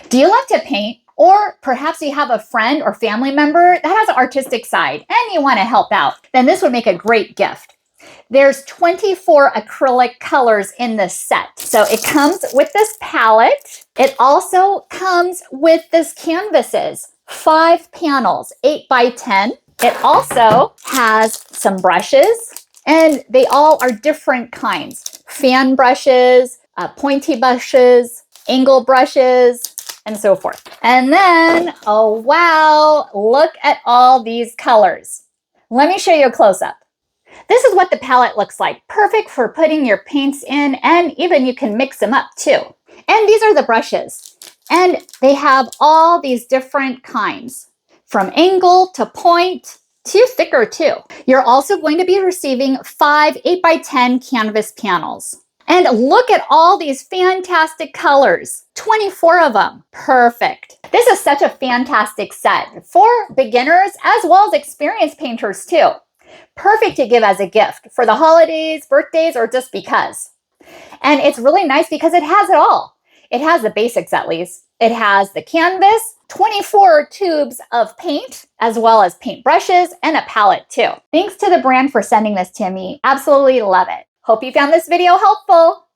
Do you love to paint? Or perhaps you have a friend or family member that has an artistic side and you want to help out? Then this would make a great gift. There's 24 acrylic colors in this set. So it comes with this palette. It also comes with this canvases, 5 panels, 8 by 10. It also has some brushes, and they all are different kinds. Fan brushes, pointy brushes, angle brushes, and so forth. And then, oh wow, look at all these colors. Let me show you a close-up. This is what the palette looks like. Perfect for putting your paints in, and even you can mix them up too. And these are the brushes. And they have all these different kinds, from angle to point to thicker too. You're also going to be receiving 5 8 by 10 canvas panels. And look at all these fantastic colors, 24 of them. Perfect. This is such a fantastic set for beginners as well as experienced painters too. Perfect to give as a gift for the holidays, birthdays, or just because. And it's really nice because it has it all. It has the basics at least. It has the canvas, 24 tubes of paint, as well as paint brushes and a palette too. Thanks to the brand for sending this to me. Absolutely love it. Hope you found this video helpful.